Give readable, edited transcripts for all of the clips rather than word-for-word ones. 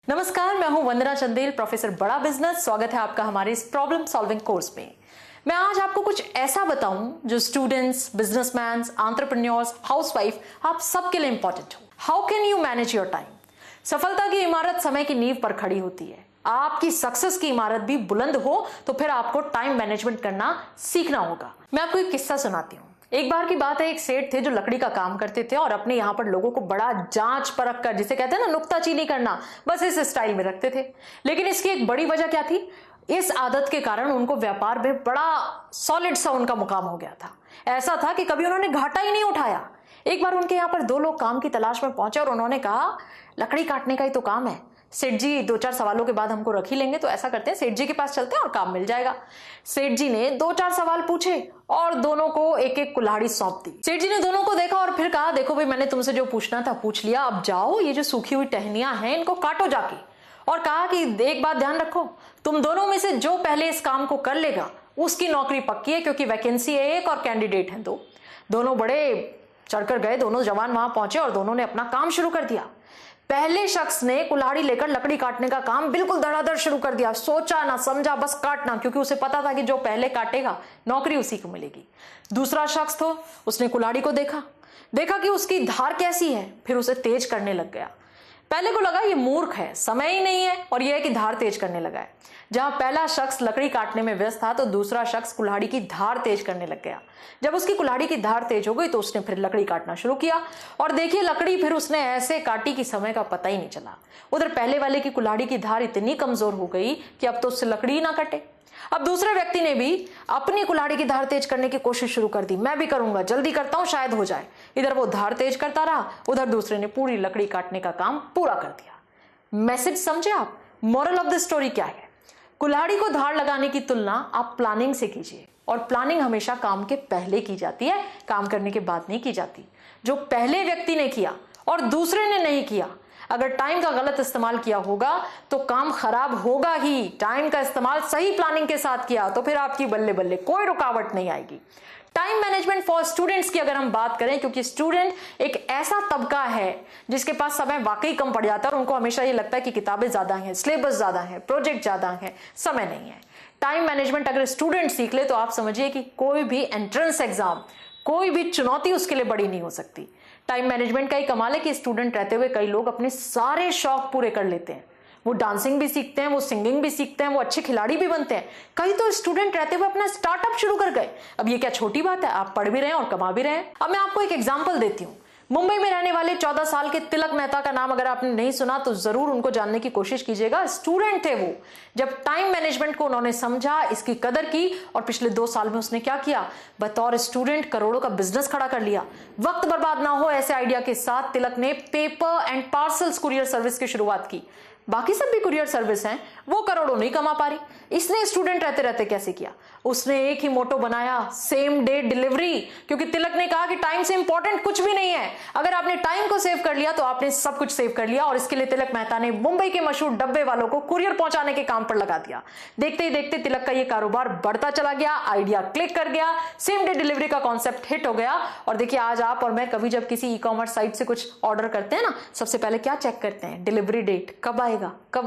नमस्कार, मैं हूं वंदना चंदेल, प्रोफेसर बड़ा बिजनेस। स्वागत है आपका हमारे इस प्रॉब्लम सॉल्विंग कोर्स में। मैं आज आपको कुछ ऐसा बताऊं जो स्टूडेंट्स, बिजनेसमैन, एंटरप्रेन्योर्स, हाउसवाइफ, आप सबके लिए इंपॉर्टेंट हो। How can you manage your time? सफलता की इमारत समय की नींव पर खड़ी होती है। आपकी सक्सेस की इमारत भी बुलंद हो तो फिर आपको टाइम मैनेजमेंट करना सीखना होगा। मैं आपको एक किस्सा सुनाती हूँ। एक बार की बात है, एक सेठ थे जो लकड़ी का काम करते थे और अपने यहाँ पर लोगों को बड़ा जांच परख कर, जिसे कहते हैं ना नुक्ताचीनी करना, बस इस स्टाइल में रखते थे। लेकिन इसकी एक बड़ी वजह क्या थी? इस आदत के कारण उनको व्यापार में बड़ा सॉलिड सा उनका मुकाम हो गया था। ऐसा था कि कभी उन्होंने घाटा ही नहीं उठाया। एक बार उनके यहाँ पर दो लोग काम की तलाश में पहुंचे और उन्होंने कहा, लकड़ी काटने का ही तो काम है, सेठ जी दो चार सवालों के बाद हमको रख ही लेंगे, तो ऐसा करते हैं सेठ जी के पास चलते हैं और काम मिल जाएगा। सेठ जी ने दो चार सवाल पूछे और दोनों को एक एक कुल्हाड़ी सौंप दी। सेठ जी ने दोनों को देखा और फिर कहा, देखो भाई, मैंने तुमसे जो पूछना था पूछ लिया, अब जाओ ये जो सूखी हुई टहनियां हैं इनको काटो जाके। और कहा कि एक बात ध्यान रखो, तुम दोनों में से जो पहले इस काम को कर लेगा उसकी नौकरी पक्की है, क्योंकि वैकेंसी है एक और कैंडिडेट है दो। दोनों बड़े चढ़कर गए, दोनों जवान वहां पहुंचे और दोनों ने अपना काम शुरू कर दिया। पहले शख्स ने कुल्हाड़ी लेकर लकड़ी काटने का काम बिल्कुल धड़ाधड़ शुरू कर दिया। सोचा ना समझा, बस काटना, क्योंकि उसे पता था कि जो पहले काटेगा नौकरी उसी को मिलेगी। दूसरा शख्स तो उसने कुल्हाड़ी को देखा कि उसकी धार कैसी है, फिर उसे तेज करने लग गया। पहले को लगा ये मूर्ख है, समय ही नहीं है, और यह है कि धार तेज करने लगा है। जहां पहला शख्स लकड़ी काटने में व्यस्त था तो दूसरा शख्स कुल्हाड़ी की धार तेज करने लग गया। जब उसकी कुल्हाड़ी की धार तेज हो गई तो उसने फिर लकड़ी काटना शुरू किया और देखिए लकड़ी फिर उसने ऐसे काटी कि समय का पता ही नहीं चला। उधर पहले वाले की कुल्हाड़ी की धार इतनी कमजोर हो गई कि अब तो उससे लकड़ी ना कटे। अब दूसरे व्यक्ति ने भी अपनी कुल्हाड़ी की धार तेज करने की कोशिश शुरू कर दी। मैं भी करूंगा, जल्दी करता हूं, शायद हो जाए। इधर वो धार तेज करता रहा, उधर दूसरे ने पूरी लकड़ी काटने का काम पूरा कर दिया। मैसेज समझे आप? मोरल ऑफ द स्टोरी क्या है? कुल्हाड़ी को धार लगाने की तुलना आप प्लानिंग से कीजिए, और प्लानिंग हमेशा काम के पहले की जाती है, काम करने के बाद नहीं की जाती। जो पहले व्यक्ति ने किया और दूसरे ने नहीं किया, अगर टाइम का गलत इस्तेमाल किया होगा तो काम खराब होगा ही। टाइम का इस्तेमाल सही प्लानिंग के साथ किया तो फिर आपकी बल्ले बल्ले कोई रुकावट नहीं आएगी। टाइम मैनेजमेंट फॉर स्टूडेंट्स की अगर हम बात करें, क्योंकि स्टूडेंट एक ऐसा तबका है जिसके पास समय वाकई कम पड़ जाता है और उनको हमेशा ये लगता है कि किताबें ज्यादा हैं, सिलेबस ज्यादा है, प्रोजेक्ट ज्यादा है, समय नहीं है। टाइम मैनेजमेंट अगर स्टूडेंट सीख ले तो आप समझिए कि कोई भी एंट्रेंस एग्जाम, कोई भी चुनौती उसके लिए बड़ी नहीं हो सकती। टाइम मैनेजमेंट का ही कमाल है कि स्टूडेंट रहते हुए कई लोग अपने सारे शौक पूरे कर लेते हैं। वो डांसिंग भी सीखते हैं, वो सिंगिंग भी सीखते हैं, वो अच्छे खिलाड़ी भी बनते हैं। कई तो स्टूडेंट रहते हुए अपना स्टार्टअप शुरू कर गए। अब ये क्या छोटी बात है? आप पढ़ भी रहे हैं और कमा भी रहे हैं। अब मैं आपको एक एग्जांपल देती हूँ। मुंबई में रहने वाले 14 साल के तिलक मेहता का नाम अगर आपने नहीं सुना तो जरूर उनको जानने की कोशिश कीजिएगा। स्टूडेंट थे वो। जब टाइम मैनेजमेंट को उन्होंने समझा, इसकी कदर की, और पिछले 2 साल में उसने क्या किया? बतौर स्टूडेंट करोड़ों का बिजनेस खड़ा कर लिया। वक्त बर्बाद ना हो ऐसे आइडिया के साथ तिलक ने paper and parcels courier service की शुरुआत की। बाकी सब भी कुरियर सर्विस हैं, वो करोड़ों नहीं कमा पा रही। इसने स्टूडेंट रहते रहते कैसे किया? उसने एक ही मोटो बनाया, सेम डे डिलीवरी, क्योंकि तिलक ने कहा कि टाइम से इंपॉर्टेंट कुछ भी नहीं है। अगर आपने टाइम को सेव कर लिया तो आपने सब कुछ सेव कर लिया। और इसके लिए तिलक मेहता ने मुंबई के मशहूर डब्बे वालों को कुरियर पहुंचाने के काम पर लगा दिया। देखते ही देखते तिलक का ये कारोबार बढ़ता चला गया, आइडिया क्लिक कर गया, सेम डे डिलीवरी का कॉन्सेप्ट हिट हो गया। और देखिए आज आप और मैं कभी जब किसी ई कॉमर्स साइट से कुछ ऑर्डर करते हैं ना, सबसे पहले क्या चेक करते हैं? डिलीवरी डेट, कब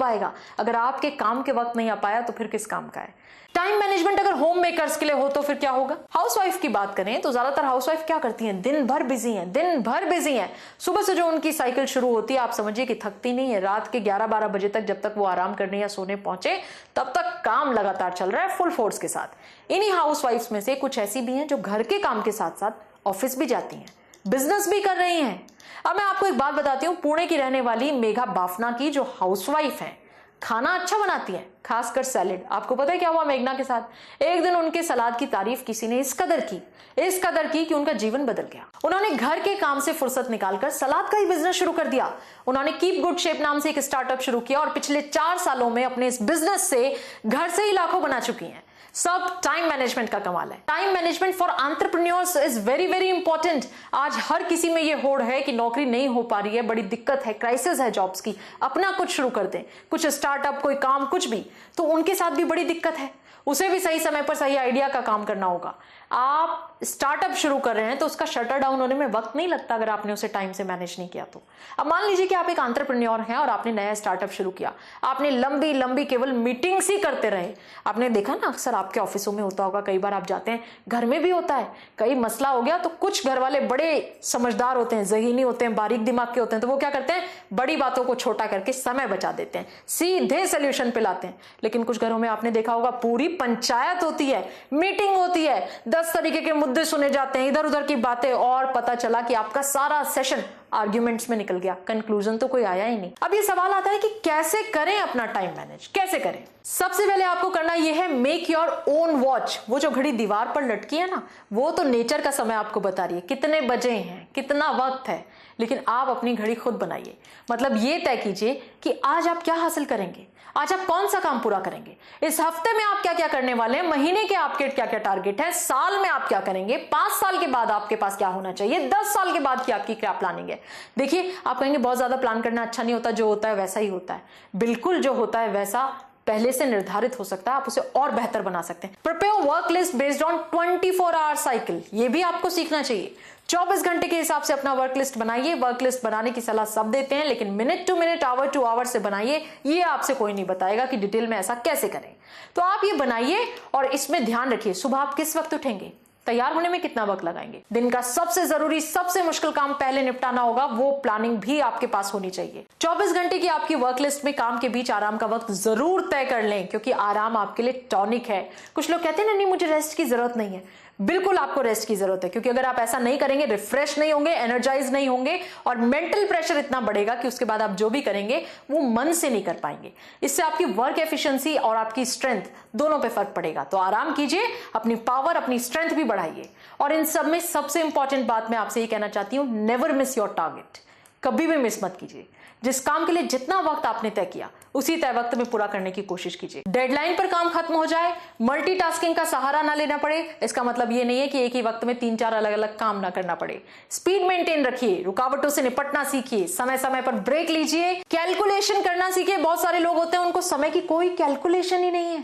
आएगा। अगर आपके काम के वक्त नहीं आ पाया तो फिर किस काम का है? टाइम मैनेजमेंट अगर होम मेकर्स के लिए हो तो फिर क्या होगा? हाउसवाइफ की बात करें तो ज्यादातर हाउसवाइफ क्या करती हैं? दिन भर बिजी हैं। सुबह से जो उनकी साइकिल शुरू होती है, आप समझिए कि थकती नहीं है। रात के 11-12 बजे तक, जब तक वो आराम करने या सोने पहुंचे, तब तक काम लगातार चल रहा है फुल फोर्स के साथ। इन्हीं हाउसवाइफ्स में से कुछ ऐसी भी हैं जो घर के काम के साथ साथ ऑफिस भी जाती हैं, बिजनेस भी कर रही हैं। अब मैं आपको एक बात बताती हूँ, पुणे की रहने वाली मेघा बाफना की जो हाउसवाइफ है, खाना अच्छा बनाती है, खासकर सैलेड। आपको पता है क्या हुआ मेघना के साथ? एक दिन उनके सलाद की तारीफ किसी ने इस कदर की कि उनका जीवन बदल गया। उन्होंने घर के काम से फुर्सत निकालकर सलाद का ही बिजनेस शुरू कर दिया। उन्होंने कीप गुड शेप नाम से एक स्टार्टअप शुरू किया और पिछले 4 सालों में अपने इस बिजनेस से घर से ही लाखों बना चुकी हैं। सब टाइम मैनेजमेंट का कमाल है। Time management for entrepreneurs is very very important. आज हर किसी में ये होड़ है कि नौकरी नहीं हो पा रही है, बड़ी दिक्कत है, क्राइसिस है जॉब्स की, अपना कुछ शुरू कर दें, कुछ स्टार्टअप, कोई काम, कुछ भी, तो उनके साथ भी बड़ी दिक्कत है। उसे भी सही समय पर सही आइडिया का काम करना होगा। आप स्टार्टअप शुरू कर रहे हैं तो उसका शटर डाउन होने में वक्त नहीं लगता अगर आपने उसे टाइम से मैनेज नहीं किया तो। अब मान लीजिए कि आप एक एंटरप्रेन्योर हैं और आपने नया स्टार्टअप शुरू किया, आपने लंबी लंबी केवल मीटिंग्स ही करते रहे। आपने देखा ना, अक्सर आपके ऑफिसों में होता होगा, कई बार आप जाते हैं, घर में भी होता है, कई मसला हो गया तो कुछ घर वाले बड़े समझदार होते हैं, ज़हीनी होते हैं, बारीक दिमाग के होते हैं, तो वो क्या करते हैं, बड़ी बातों को छोटा करके समय बचा देते हैं, सीधे सोल्यूशन पे लाते हैं। लेकिन कुछ घरों में आपने देखा होगा पूरी पंचायत होती है, मीटिंग होती है, 10 तरीके के मुद्दे सुने जाते हैं, इधर उधर की बातें, और पता चला कि आपका सारा सेशन आर्ग्यूमेंट्स में निकल गया, कंक्लूजन तो कोई आया ही नहीं। अब ये सवाल आता है कि कैसे करें अपना टाइम मैनेज, कैसे करें। सबसे पहले आपको करना यह है, मेक योर ओन वॉच। वो जो घड़ी दीवार पर लटकी है ना, वो तो नेचर का समय आपको बता रही है, कितने बजे हैं, कितना वक्त है, लेकिन आप अपनी घड़ी खुद बनाइए। मतलब ये तय कीजिए कि आज आप क्या हासिल करेंगे, आज आप कौन सा काम पूरा करेंगे, इस हफ्ते में आप क्या क्या करने वाले हैं, महीने के आपके क्या क्या टारगेट है, साल में आप क्या करेंगे, 5 साल के बाद आपके पास क्या होना चाहिए, 10 साल के बाद की आपकी क्या प्लानिंग है। देखिए, आप कहेंगे बहुत ज्यादा प्लान करना अच्छा नहीं होता, जो होता है वैसा ही होता है। बिल्कुल जो होता है वैसा पहले से निर्धारित हो सकता है, आप उसे और बेहतर बना सकते हैं। Prepare work list based on 24 hour cycle, ये भी आपको सीखना चाहिए। 24 घंटे के हिसाब से अपना वर्क लिस्ट बनाइए। वर्क लिस्ट बनाने की सलाह सब देते हैं, लेकिन minute to minute, hour to hour से बनाइए। ये आपसे कोई नहीं बताएगा कि डिटेल में ऐसा कैसे करें। तो आप ये बनाइए और इसमें ध्यान रखिए, सुबह आप किस वक्त उठेंगे, तैयार होने में कितना वक्त लगाएंगे, दिन का सबसे जरूरी, सबसे मुश्किल काम पहले निपटाना होगा, वो प्लानिंग भी आपके पास होनी चाहिए। 24 घंटे की आपकी वर्क लिस्ट में काम के बीच आराम का वक्त जरूर तय कर लें, क्योंकि आराम आपके लिए टॉनिक है। कुछ लोग कहते हैं नहीं मुझे रेस्ट की जरूरत नहीं है, बिल्कुल आपको रेस्ट की जरूरत है, क्योंकि अगर आप ऐसा नहीं करेंगे, रिफ्रेश नहीं होंगे, एनर्जाइज नहीं होंगे, और मेंटल प्रेशर इतना बढ़ेगा कि उसके बाद आप जो भी करेंगे वो मन से नहीं कर पाएंगे। इससे आपकी वर्क एफिशिएंसी और आपकी स्ट्रेंथ दोनों पे फर्क पड़ेगा। तो आराम कीजिए, अपनी पावर, अपनी स्ट्रेंथ भी बढ़ाइए। और इन सब में सबसे इंपॉर्टेंट बात मैं आपसे ये कहना चाहती हूं, नेवर मिस योर टारगेट। कभी भी मिस मत कीजिए। जिस काम के लिए जितना वक्त आपने तय किया, उसी तय वक्त में पूरा करने की कोशिश कीजिए। डेडलाइन पर काम खत्म हो जाए, मल्टीटास्किंग का सहारा ना लेना पड़े, इसका मतलब ये नहीं है कि एक ही वक्त में 3-4 अलग अलग काम ना करना पड़े। स्पीड मेंटेन रखिए, रुकावटों से निपटना सीखिए, समय समय पर ब्रेक लीजिए, कैलकुलेशन करना सीखिए। बहुत सारे लोग होते हैं उनको समय की कोई कैलकुलेशन ही नहीं है।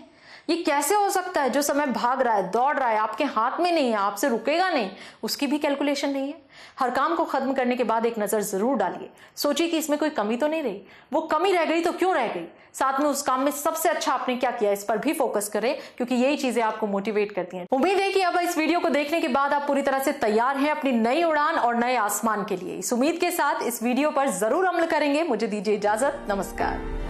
ये कैसे हो सकता है, जो समय भाग रहा है, दौड़ रहा है, आपके हाथ में नहीं है, आपसे रुकेगा नहीं, उसकी भी कैलकुलेशन नहीं है। हर काम को खत्म करने के बाद एक नजर जरूर डालिए, सोचिए कि इसमें कोई कमी तो नहीं रही, वो कमी रह गई तो क्यों रह गई, साथ में उस काम में सबसे अच्छा आपने क्या किया, इस पर भी फोकस करें, क्योंकि यही चीजें आपको मोटिवेट करती हैं। उम्मीद है कि अब इस वीडियो को देखने के बाद आप पूरी तरह से तैयार हैं अपनी नई उड़ान और नए आसमान के लिए। इस उम्मीद के साथ इस वीडियो पर जरूर अमल करेंगे। मुझे दीजिए इजाजत, नमस्कार।